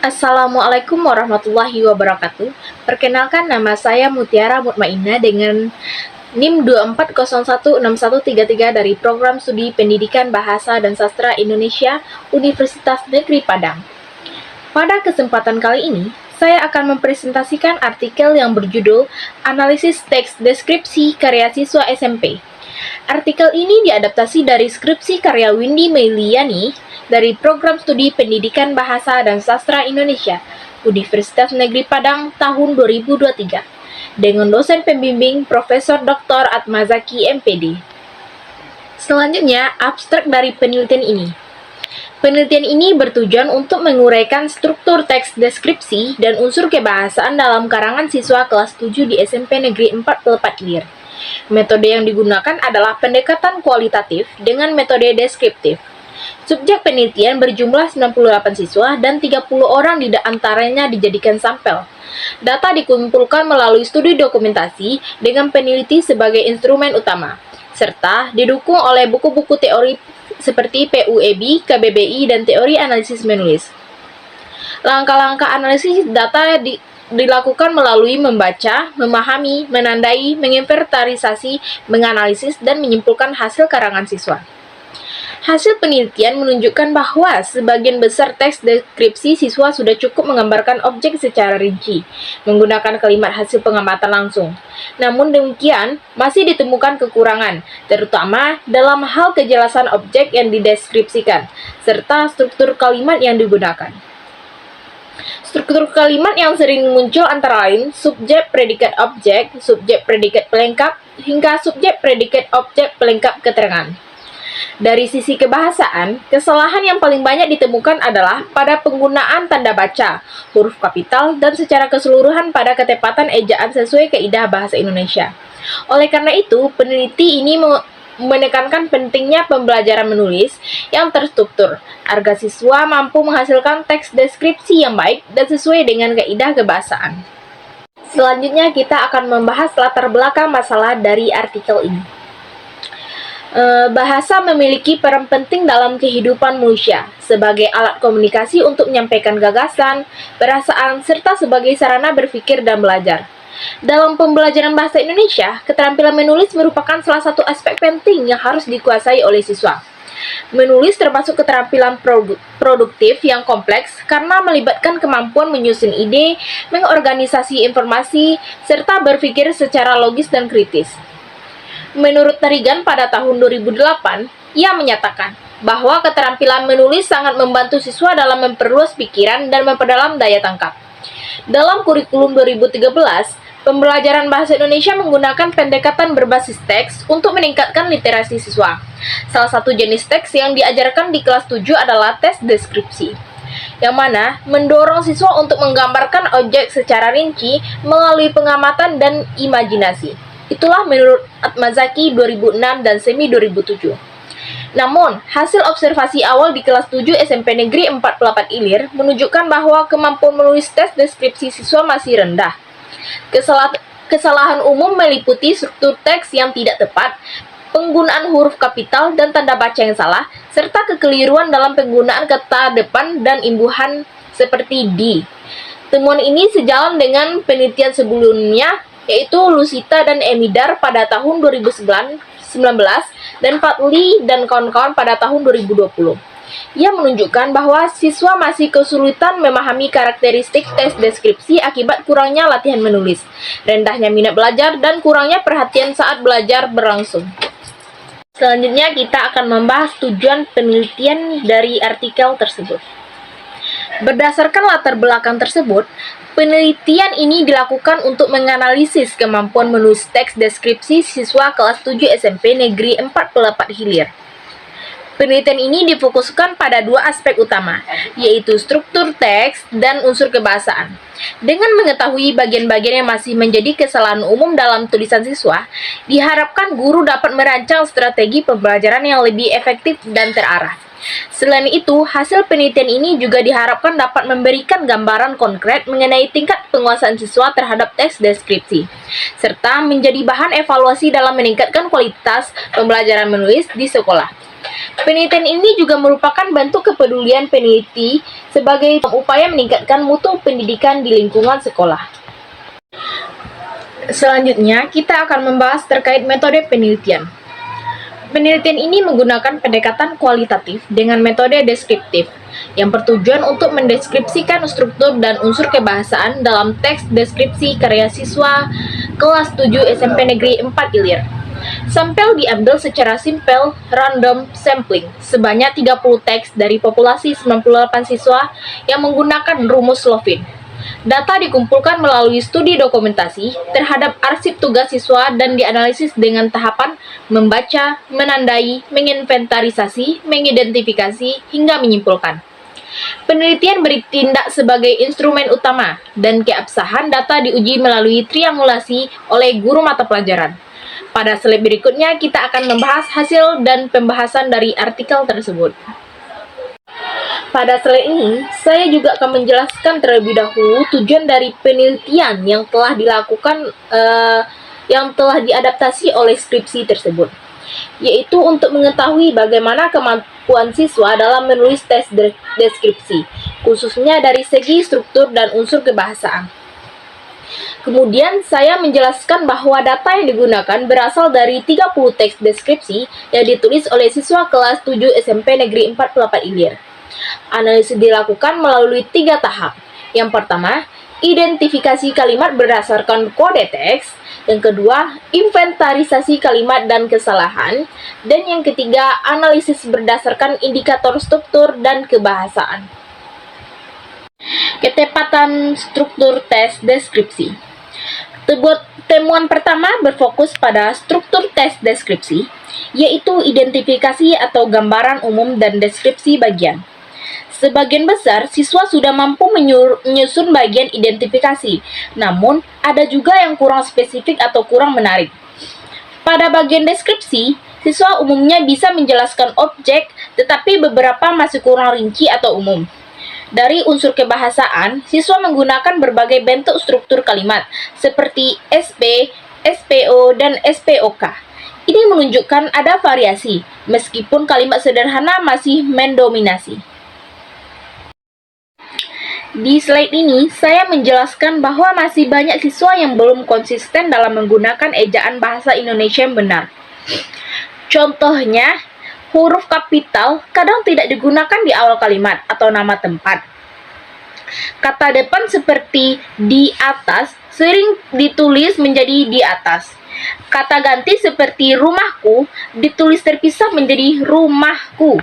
Assalamualaikum warahmatullahi wabarakatuh. Perkenalkan, nama saya Mutiara Mutmainah dengan NIM 24016133 dari Program Studi Pendidikan Bahasa dan Sastra Indonesia Universitas Negeri Padang. Pada kesempatan kali ini, saya akan mempresentasikan artikel yang berjudul Analisis Teks Deskripsi Karya Siswa SMP. Artikel ini diadaptasi dari skripsi karya Windy Meiliani dari Program Studi Pendidikan Bahasa dan Sastra Indonesia Universitas Negeri Padang tahun 2023 dengan dosen pembimbing Profesor Dr. Atmazaki MPD. Selanjutnya, abstrak dari penelitian ini. Penelitian ini bertujuan untuk menguraikan struktur teks deskripsi dan unsur kebahasaan dalam karangan siswa kelas 7 di SMP Negeri 4 Pelepat Ilir. Metode yang digunakan adalah pendekatan kualitatif dengan metode deskriptif. Subjek penelitian berjumlah 98 siswa dan 30 orang di antaranya dijadikan sampel. Data dikumpulkan melalui studi dokumentasi dengan peneliti sebagai instrumen utama, serta didukung oleh buku-buku teori seperti PUEB, KBBI, dan teori analisis menulis. Langkah-langkah analisis data dilakukan melalui membaca, memahami, menandai, menginventarisasi, menganalisis, dan menyimpulkan hasil karangan siswa. Hasil penelitian menunjukkan bahwa sebagian besar teks deskripsi siswa sudah cukup menggambarkan objek secara rinci, menggunakan kalimat hasil pengamatan langsung. Namun demikian, masih ditemukan kekurangan, terutama dalam hal kejelasan objek yang dideskripsikan, serta struktur kalimat yang digunakan. Struktur kalimat yang sering muncul antara lain subjek predikat objek, subjek predikat pelengkap, hingga subjek predikat objek pelengkap keterangan. Dari sisi kebahasaan, kesalahan yang paling banyak ditemukan adalah pada penggunaan tanda baca, huruf kapital, dan secara keseluruhan pada ketepatan ejaan sesuai kaidah bahasa Indonesia. Oleh karena itu, peneliti ini menekankan pentingnya pembelajaran menulis yang terstruktur, agar siswa mampu menghasilkan teks deskripsi yang baik dan sesuai dengan kaidah kebahasaan. Selanjutnya, kita akan membahas latar belakang masalah dari artikel ini. Bahasa memiliki peran penting dalam kehidupan manusia sebagai alat komunikasi untuk menyampaikan gagasan, perasaan, serta sebagai sarana berpikir dan belajar. Dalam pembelajaran bahasa Indonesia, keterampilan menulis merupakan salah satu aspek penting yang harus dikuasai oleh siswa. Menulis termasuk keterampilan produktif yang kompleks karena melibatkan kemampuan menyusun ide, mengorganisasi informasi, serta berpikir secara logis dan kritis. Menurut Tarigan pada tahun 2008, ia menyatakan bahwa keterampilan menulis sangat membantu siswa dalam memperluas pikiran dan memperdalam daya tangkap. Dalam kurikulum 2013, pembelajaran bahasa Indonesia menggunakan pendekatan berbasis teks untuk meningkatkan literasi siswa. Salah satu jenis teks yang diajarkan di kelas 7 adalah tes deskripsi, yang mana mendorong siswa untuk menggambarkan objek secara rinci melalui pengamatan dan imajinasi. Itulah menurut Atmazaki 2006 dan Semi 2007. Namun, hasil observasi awal di kelas 7 SMP Negeri 4 Pelepat Ilir menunjukkan bahwa kemampuan menulis tes deskripsi siswa masih rendah. Kesalahan umum meliputi struktur teks yang tidak tepat, penggunaan huruf kapital dan tanda baca yang salah, serta kekeliruan dalam penggunaan kata depan dan imbuhan seperti di. Temuan ini sejalan dengan penelitian sebelumnya, yaitu Lusita dan Emidar pada tahun 2019 dan Fadli dan kawan-kawan pada tahun 2020. Ia menunjukkan bahwa siswa masih kesulitan memahami karakteristik tes deskripsi akibat kurangnya latihan menulis, rendahnya minat belajar, dan kurangnya perhatian saat belajar berlangsung. Selanjutnya, kita akan membahas tujuan penelitian dari artikel tersebut. Berdasarkan latar belakang tersebut, penelitian ini dilakukan untuk menganalisis kemampuan menulis teks deskripsi siswa kelas 7 SMP Negeri 4 Pelepat Ilir. Penelitian ini difokuskan pada dua aspek utama, yaitu struktur teks dan unsur kebahasaan. Dengan mengetahui bagian-bagian yang masih menjadi kesalahan umum dalam tulisan siswa, diharapkan guru dapat merancang strategi pembelajaran yang lebih efektif dan terarah. Selain itu, hasil penelitian ini juga diharapkan dapat memberikan gambaran konkret mengenai tingkat penguasaan siswa terhadap teks deskripsi, serta menjadi bahan evaluasi dalam meningkatkan kualitas pembelajaran menulis di sekolah. Penelitian ini juga merupakan bentuk kepedulian peneliti sebagai upaya meningkatkan mutu pendidikan di lingkungan sekolah. Selanjutnya, kita akan membahas terkait metode penelitian. Penelitian ini menggunakan pendekatan kualitatif dengan metode deskriptif yang bertujuan untuk mendeskripsikan struktur dan unsur kebahasaan dalam teks deskripsi karya siswa kelas 7 SMP Negeri 4 Ilir. Sampel diambil secara simpel random sampling sebanyak 30 teks dari populasi 98 siswa yang menggunakan rumus Lovin. Data dikumpulkan melalui studi dokumentasi terhadap arsip tugas siswa dan dianalisis dengan tahapan membaca, menandai, menginventarisasi, mengidentifikasi, hingga menyimpulkan. Penelitian bertindak sebagai instrumen utama dan keabsahan data diuji melalui triangulasi oleh guru mata pelajaran. Pada slide berikutnya kita akan membahas hasil dan pembahasan dari artikel tersebut. Pada slide ini, saya juga akan menjelaskan terlebih dahulu tujuan dari penelitian yang telah dilakukan, yang telah diadaptasi oleh skripsi tersebut, yaitu untuk mengetahui bagaimana kemampuan siswa dalam menulis tes deskripsi, khususnya dari segi struktur dan unsur kebahasaan. Kemudian, saya menjelaskan bahwa data yang digunakan berasal dari 30 teks deskripsi yang ditulis oleh siswa kelas 7 SMP Negeri 48 Ilir. Analisis dilakukan melalui 3 tahap. Yang pertama, identifikasi kalimat berdasarkan kode teks. Yang kedua, inventarisasi kalimat dan kesalahan. Dan yang ketiga, analisis berdasarkan indikator struktur dan kebahasaan. Ketepatan struktur tes deskripsi. Temuan pertama berfokus pada struktur tes deskripsi, yaitu identifikasi atau gambaran umum dan deskripsi bagian. Sebagian besar siswa sudah mampu menyusun bagian identifikasi, namun ada juga yang kurang spesifik atau kurang menarik. Pada bagian deskripsi, siswa umumnya bisa menjelaskan objek, tetapi beberapa masih kurang rinci atau umum. Dari unsur kebahasaan, siswa menggunakan berbagai bentuk struktur kalimat, seperti SP, SPO, dan SPOK. Ini menunjukkan ada variasi, meskipun kalimat sederhana masih mendominasi. Di slide ini, saya menjelaskan bahwa masih banyak siswa yang belum konsisten dalam menggunakan ejaan bahasa Indonesia yang benar. Contohnya, huruf kapital kadang tidak digunakan di awal kalimat atau nama tempat. Kata depan seperti di atas sering ditulis menjadi di atas. Kata ganti seperti rumahku ditulis terpisah menjadi rumahku.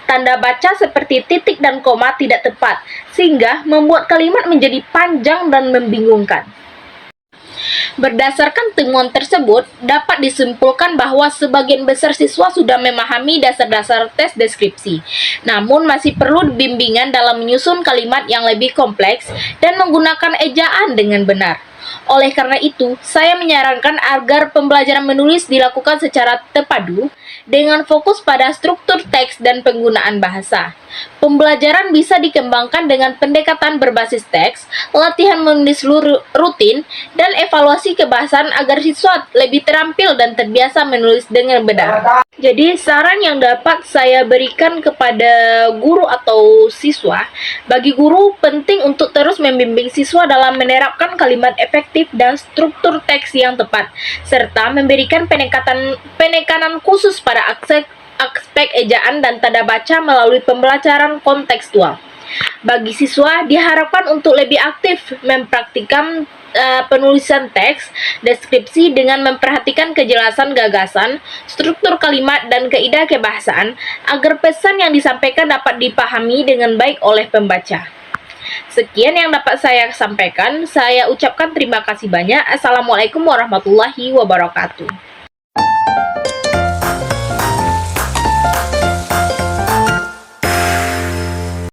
Tanda baca seperti titik dan koma tidak tepat, sehingga membuat kalimat menjadi panjang dan membingungkan. Berdasarkan temuan tersebut, dapat disimpulkan bahwa sebagian besar siswa sudah memahami dasar-dasar tes deskripsi, namun masih perlu bimbingan dalam menyusun kalimat yang lebih kompleks dan menggunakan ejaan dengan benar. Oleh karena itu, saya menyarankan agar pembelajaran menulis dilakukan secara terpadu dengan fokus pada struktur teks dan penggunaan bahasa. Pembelajaran bisa dikembangkan dengan pendekatan berbasis teks, latihan menulis rutin, dan evaluasi kebahasaan agar siswa lebih terampil dan terbiasa menulis dengan benar. Jadi, saran yang dapat saya berikan kepada guru atau siswa, bagi guru penting untuk terus membimbing siswa dalam menerapkan kalimat efektif dan struktur teks yang tepat, serta memberikan penekanan khusus pada aspek ejaan dan tanda baca melalui pembelajaran kontekstual. Bagi siswa, diharapkan untuk lebih aktif mempraktikkan penulisan teks deskripsi dengan memperhatikan kejelasan gagasan, struktur kalimat, dan kaidah kebahasaan agar pesan yang disampaikan dapat dipahami dengan baik oleh pembaca. Sekian yang dapat saya sampaikan. Saya ucapkan terima kasih banyak. Assalamualaikum warahmatullahi wabarakatuh.